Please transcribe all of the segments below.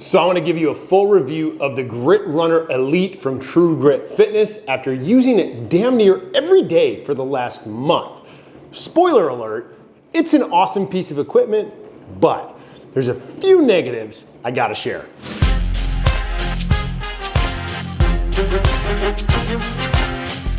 So I want to give you a full review of the Grit Runner Elite from Tru Grit Fitness after using it damn near every day for the last month. Spoiler alert, it's an awesome piece of equipment, but there's a few negatives I gotta share.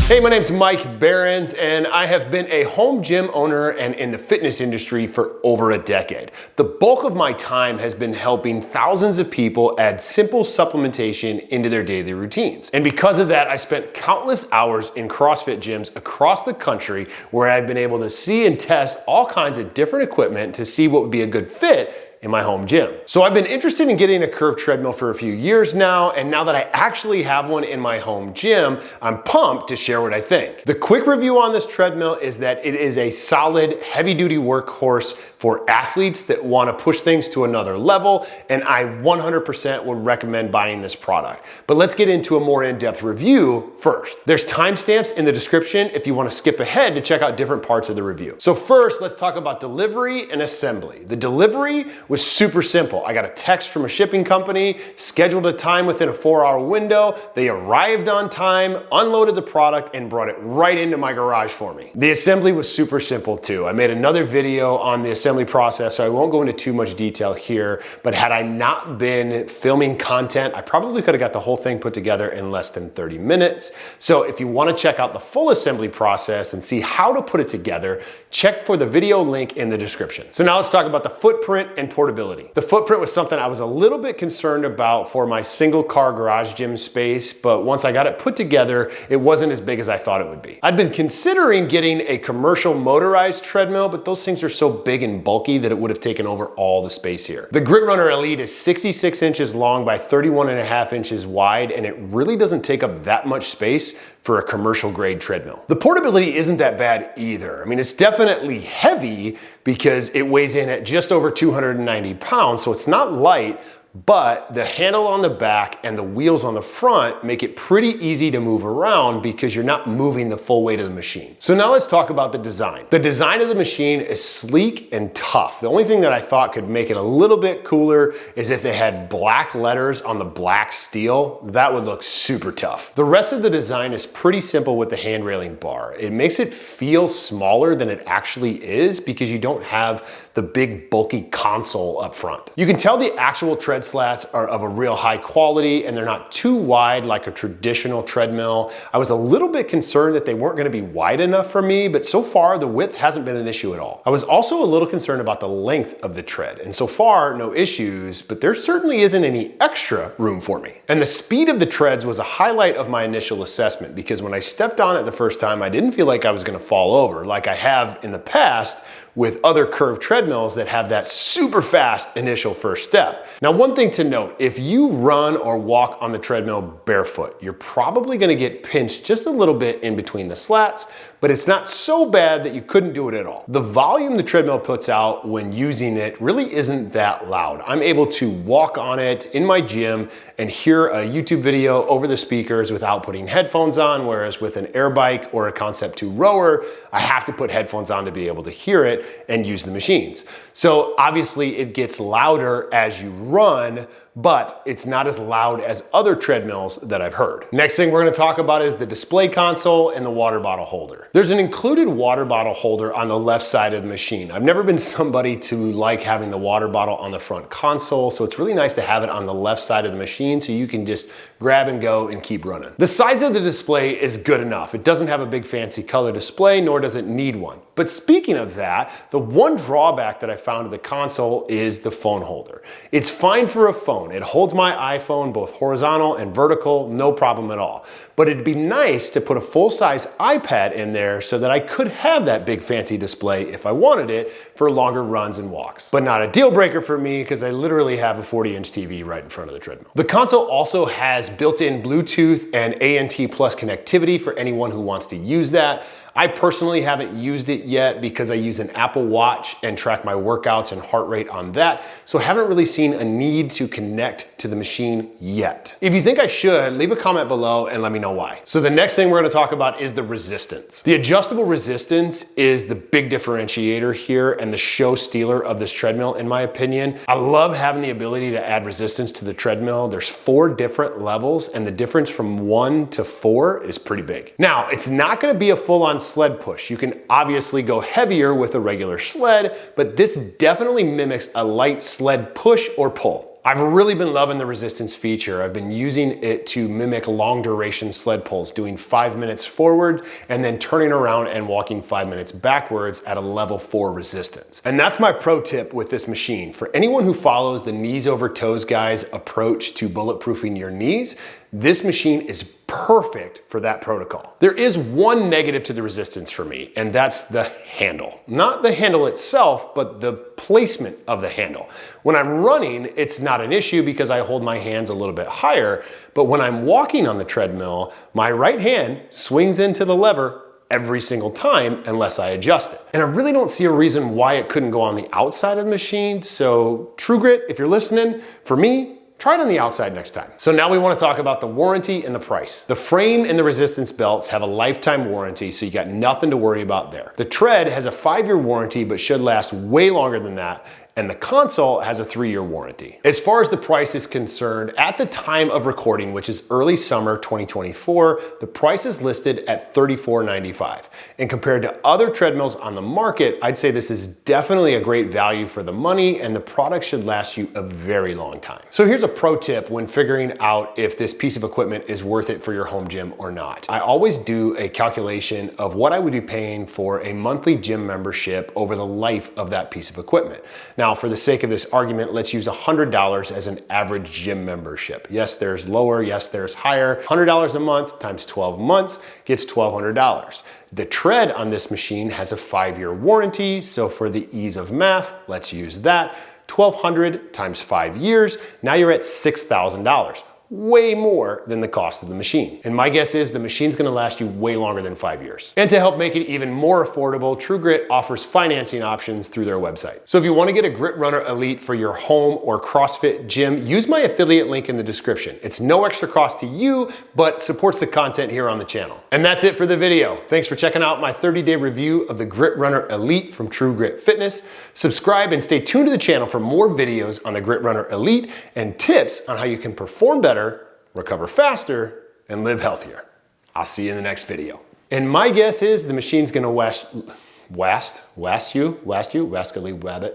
Hey, my name's Mike Behrens, and I have been a home gym owner and in the fitness industry for over a decade. The bulk of my time has been helping thousands of people add simple supplementation into their daily routines. And because of that, I spent countless hours in CrossFit gyms across the country where I've been able to see and test all kinds of different equipment to see what would be a good fit in my home gym. So I've been interested in getting a curved treadmill for a few years now, and now that I actually have one in my home gym, I'm pumped to share what I think. The quick review on this treadmill is that it is a solid, heavy-duty workhorse for athletes that want to push things to another level, and I 100% would recommend buying this product. But let's get into a more in-depth review first. There's timestamps in the description if you want to skip ahead to check out different parts of the review. So first, let's talk about delivery and assembly. The delivery was super simple. I got a text from a shipping company, scheduled a time within a 4-hour window. They arrived on time, unloaded the product, and brought it right into my garage for me. The assembly was super simple too. I made another video on the assembly process, so I won't go into too much detail here, but had I not been filming content, I probably could have got the whole thing put together in less than 30 minutes. So if you want to check out the full assembly process and see how to put it together, check for the video link in the description. So now let's talk about the footprint and portability. The footprint was something I was a little bit concerned about for my single car garage gym space, but once I got it put together, it wasn't as big as I thought it would be. I'd been considering getting a commercial motorized treadmill, but those things are so big and bulky that it would have taken over all the space here. The Grit Runner Elite is 66 inches long by 31.5 inches wide, and it really doesn't take up that much space for a commercial grade treadmill. The portability isn't that bad either. I mean, it's definitely heavy because it weighs in at just over 290 pounds, so it's not light, but the handle on the back and the wheels on the front make it pretty easy to move around because you're not moving the full weight of the machine. So now let's talk about the design. The design of the machine is sleek and tough. The only thing that I thought could make it a little bit cooler is if they had black letters on the black steel. That would look super tough. The rest of the design is pretty simple with the hand railing bar. It makes it feel smaller than it actually is because you don't have the big bulky console up front. You can tell the actual tread slats are of a real high quality and they're not too wide like a traditional treadmill. I was a little bit concerned that they weren't gonna be wide enough for me, but so far the width hasn't been an issue at all. I was also a little concerned about the length of the tread, and so far no issues, but there certainly isn't any extra room for me. And the speed of the treads was a highlight of my initial assessment because when I stepped on it the first time, I didn't feel like I was gonna fall over like I have in the past with other curved treadmills that have that super fast initial first step. Now, one thing to note, if you run or walk on the treadmill barefoot, you're probably gonna get pinched just a little bit in between the slats, but it's not so bad that you couldn't do it at all. The volume the treadmill puts out when using it really isn't that loud. I'm able to walk on it in my gym and hear a YouTube video over the speakers without putting headphones on, whereas with an air bike or a Concept 2 rower, I have to put headphones on to be able to hear it and use the machines. So obviously it gets louder as you run, but it's not as loud as other treadmills that I've heard. Next thing we're gonna talk about is the display console and the water bottle holder. There's an included water bottle holder on the left side of the machine. I've never been somebody to like having the water bottle on the front console, so it's really nice to have it on the left side of the machine so you can just grab and go and keep running. The size of the display is good enough. It doesn't have a big fancy color display, nor does it need one. But speaking of that, the one drawback that I found of the console is the phone holder. It's fine for a phone. It holds my iPhone both horizontal and vertical, no problem at all. But it'd be nice to put a full-size iPad in there so that I could have that big fancy display if I wanted it for longer runs and walks. But not a deal breaker for me because I literally have a 40-inch TV right in front of the treadmill. The console also has built-in Bluetooth and ANT Plus connectivity for anyone who wants to use that. I personally haven't used it yet because I use an Apple Watch and track my workouts and heart rate on that, so I haven't really seen a need to connect to the machine yet. If you think I should, leave a comment below and let me know why. So the next thing we're gonna talk about is the resistance. The adjustable resistance is the big differentiator here and the show stealer of this treadmill, in my opinion. I love having the ability to add resistance to the treadmill. There's 4 different levels, and the difference from 1 to 4 is pretty big. Now, it's not gonna be a full-on sled push. You can obviously go heavier with a regular sled, but this definitely mimics a light sled push or pull. I've really been loving the resistance feature. I've been using it to mimic long duration sled pulls, doing 5 minutes forward and then turning around and walking 5 minutes backwards at a level 4 resistance. And that's my pro tip with this machine. For anyone who follows the knees over toes guys approach to bulletproofing your knees, this machine is perfect for that protocol. There is one negative to the resistance for me, and that's the handle. Not the handle itself, but the placement of the handle. When I'm running, it's not an issue because I hold my hands a little bit higher, but when I'm walking on the treadmill, my right hand swings into the lever every single time unless I adjust it. And I really don't see a reason why it couldn't go on the outside of the machine. So Tru Grit, if you're listening, for me, try it on the outside next time. So now we want to talk about the warranty and the price. The frame and the resistance belts have a lifetime warranty, so you got nothing to worry about there. The tread has a 5-year warranty, but should last way longer than that. And the console has a 3-year warranty. As far as the price is concerned, at the time of recording, which is early summer 2024, the price is listed at $34.95. And compared to other treadmills on the market, I'd say this is definitely a great value for the money, and the product should last you a very long time. So here's a pro tip when figuring out if this piece of equipment is worth it for your home gym or not. I always do a calculation of what I would be paying for a monthly gym membership over the life of that piece of equipment. Now, for the sake of this argument, let's use $100 as an average gym membership. Yes, there's lower, yes, there's higher. $100 a month times 12 months gets $1,200. The tread on this machine has a 5-year warranty, so for the ease of math, let's use that. $1,200 times 5 years, now you're at $6,000. Way more than the cost of the machine. And my guess is the machine's gonna last you way longer than 5 years. And to help make it even more affordable, Tru Grit offers financing options through their website. So if you wanna get a Grit Runner Elite for your home or CrossFit gym, use my affiliate link in the description. It's no extra cost to you, but supports the content here on the channel. And that's it for the video. Thanks for checking out my 30-day review of the Grit Runner Elite from Tru Grit Fitness. Subscribe and stay tuned to the channel for more videos on the Grit Runner Elite and tips on how you can perform better, recover faster, and live healthier. I'll see you in the next video. And my guess is the machine's gonna wascally wabbit.